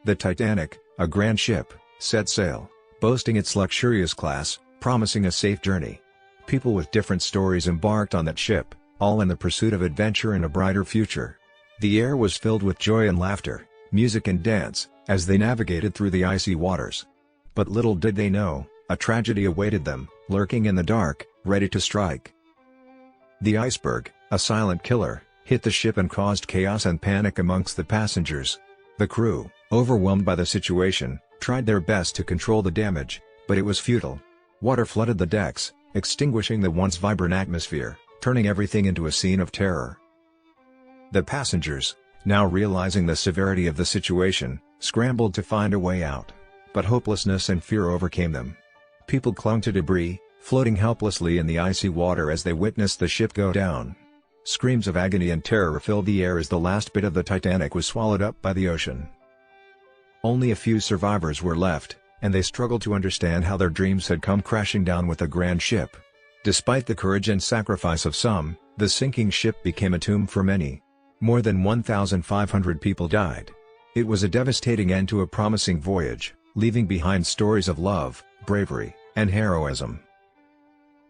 The Titanic, a grand ship, set sail, boasting its luxurious class, promising a safe journey. People with different stories embarked on that ship, all in the pursuit of adventure and a brighter future. The air was filled with joy and laughter, music and dance, as they navigated through the icy waters. But little did they know, a tragedy awaited them, lurking in the dark, ready to strike. The iceberg, a silent killer, hit the ship and caused chaos and panic amongst the passengers. The crew, overwhelmed by the situation, tried their best to control the damage, but it was futile. Water flooded the decks, extinguishing the once vibrant atmosphere, turning everything into a scene of terror. The passengers, now realizing the severity of the situation, scrambled to find a way out. But hopelessness and fear overcame them. People clung to debris, floating helplessly in the icy water as they witnessed the ship go down. Screams of agony and terror filled the air as the last bit of the Titanic was swallowed up by the ocean. Only a few survivors were left, and they struggled to understand how their dreams had come crashing down with the grand ship. Despite the courage and sacrifice of some, the sinking ship became a tomb for many. More than 1,500 people died. It was a devastating end to a promising voyage, leaving behind stories of love, bravery, and heroism.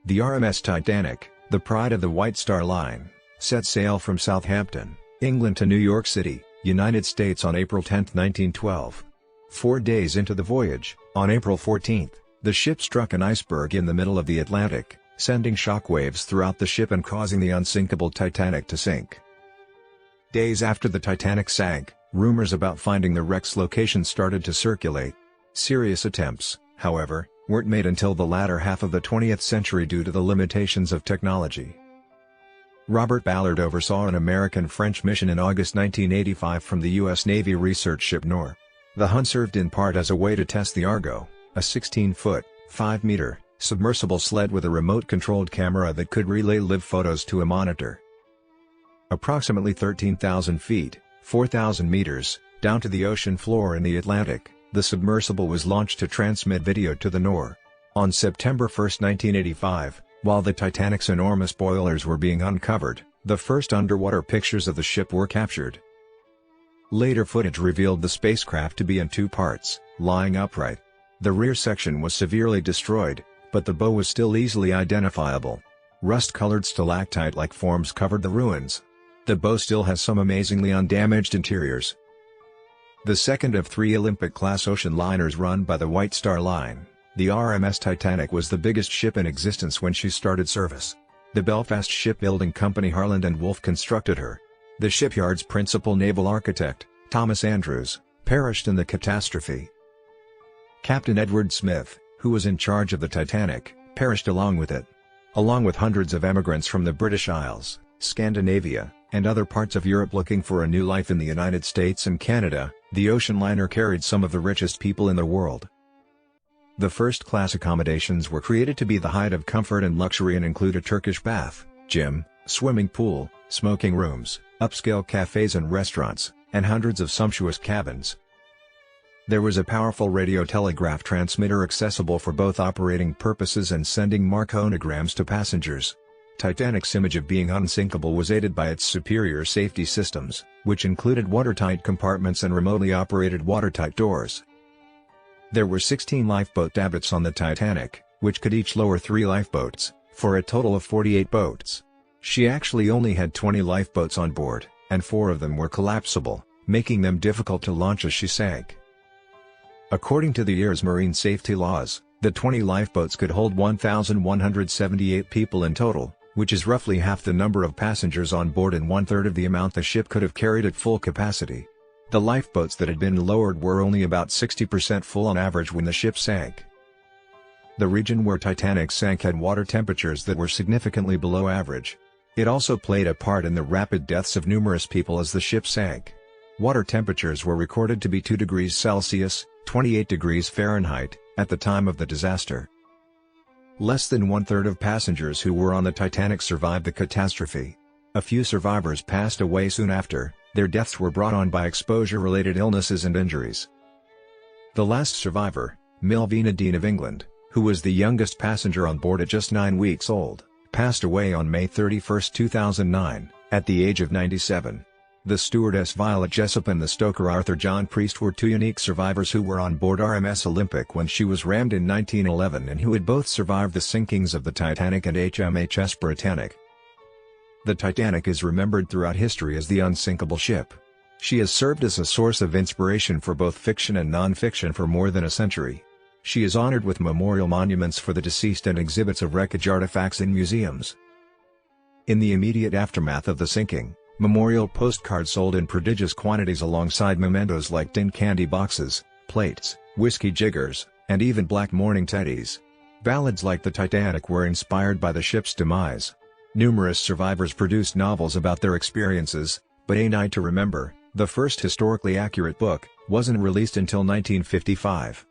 The RMS Titanic, the pride of the White Star Line, set sail from Southampton, England to New York City, United States on April 10, 1912. 4 days into the voyage, on April 14, the ship struck an iceberg in the middle of the Atlantic, sending shockwaves throughout the ship and causing the unsinkable Titanic to sink. Days after the Titanic sank, rumors about finding the wreck's location started to circulate. Serious attempts, however, weren't made until the latter half of the 20th century due to the limitations of technology. Robert Ballard oversaw an American-French mission in August 1985 from the U.S. Navy research ship Nor. The hunt served in part as a way to test the Argo, a 16-foot, 5-meter, submersible sled with a remote-controlled camera that could relay live photos to a monitor. Approximately 13,000 feet, 4,000 meters, down to the ocean floor in the Atlantic, the submersible was launched to transmit video to the Nor. On September 1, 1985, while the Titanic's enormous boilers were being uncovered, the first underwater pictures of the ship were captured. Later footage revealed the spacecraft to be in two parts, lying upright. The rear section was severely destroyed, but the bow was still easily identifiable. Rust-colored stalactite-like forms covered the ruins. The bow still has some amazingly undamaged interiors. The second of 3 Olympic-class ocean liners run by the White Star Line, the RMS Titanic was the biggest ship in existence when she started service. The Belfast shipbuilding company Harland and Wolff constructed her. The shipyard's principal naval architect, Thomas Andrews, perished in the catastrophe. Captain Edward Smith, who was in charge of the Titanic, perished along with it. Along with hundreds of emigrants from the British Isles, Scandinavia, and other parts of Europe looking for a new life in the United States and Canada, the ocean liner carried some of the richest people in the world. The first-class accommodations were created to be the height of comfort and luxury and include a Turkish bath, gym, swimming pool, smoking rooms, upscale cafes and restaurants, and hundreds of sumptuous cabins. There was a powerful radio-telegraph transmitter accessible for both operating purposes and sending marconograms to passengers. Titanic's image of being unsinkable was aided by its superior safety systems, which included watertight compartments and remotely operated watertight doors. There were 16 lifeboat davits on the Titanic, which could each lower 3 lifeboats, for a total of 48 boats. She actually only had 20 lifeboats on board, and 4 of them were collapsible, making them difficult to launch as she sank. According to the year's marine safety laws, the 20 lifeboats could hold 1,178 people in total, which is roughly half the number of passengers on board and 1/3 of the amount the ship could have carried at full capacity. The lifeboats that had been lowered were only about 60% full on average when the ship sank. The region where Titanic sank had water temperatures that were significantly below average. It also played a part in the rapid deaths of numerous people as the ship sank. Water temperatures were recorded to be 2 degrees Celsius, 28 degrees Fahrenheit, at the time of the disaster. Less than 1/3 of passengers who were on the Titanic survived the catastrophe. A few survivors passed away soon after. Their deaths were brought on by exposure-related illnesses and injuries. The last survivor, Milvina Dean of England, who was the youngest passenger on board at just 9 weeks old, passed away on May 31, 2009, at the age of 97. The stewardess Violet Jessup and the stoker Arthur John Priest were two unique survivors who were on board RMS Olympic when she was rammed in 1911 and who had both survived the sinkings of the Titanic and HMHS Britannic. The Titanic is remembered throughout history as the unsinkable ship. She has served as a source of inspiration for both fiction and non-fiction for more than a century. She is honored with memorial monuments for the deceased and exhibits of wreckage artifacts in museums. In the immediate aftermath of the sinking, memorial postcards sold in prodigious quantities alongside mementos like tin candy boxes, plates, whiskey jiggers, and even black mourning teddies. Ballads like the Titanic were inspired by the ship's demise. Numerous survivors produced novels about their experiences, but A Night to Remember, the first historically accurate book, wasn't released until 1955.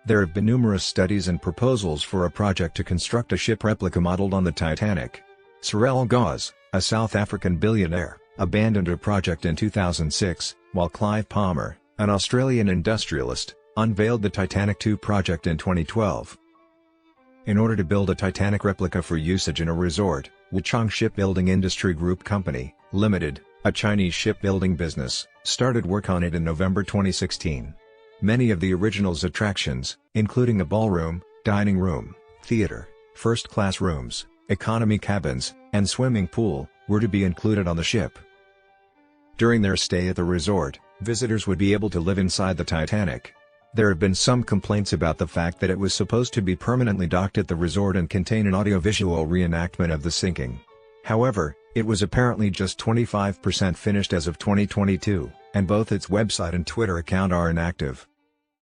There have been numerous studies and proposals for a project to construct a ship replica modeled on the Titanic. Cyril Gause, a South African billionaire, abandoned a project in 2006, while Clive Palmer, an Australian industrialist, unveiled the Titanic II project in 2012. In order to build a Titanic replica for usage in a resort, Wuchang Shipbuilding Industry Group Company, Limited, a Chinese shipbuilding business, started work on it in November 2016. Many of the original's attractions, including a ballroom, dining room, theater, first-class rooms, economy cabins, and swimming pool, were to be included on the ship. During their stay at the resort, visitors would be able to live inside the Titanic. There have been some complaints about the fact that it was supposed to be permanently docked at the resort and contain an audiovisual reenactment of the sinking. However, it was apparently just 25% finished as of 2022, and both its website and Twitter account are inactive.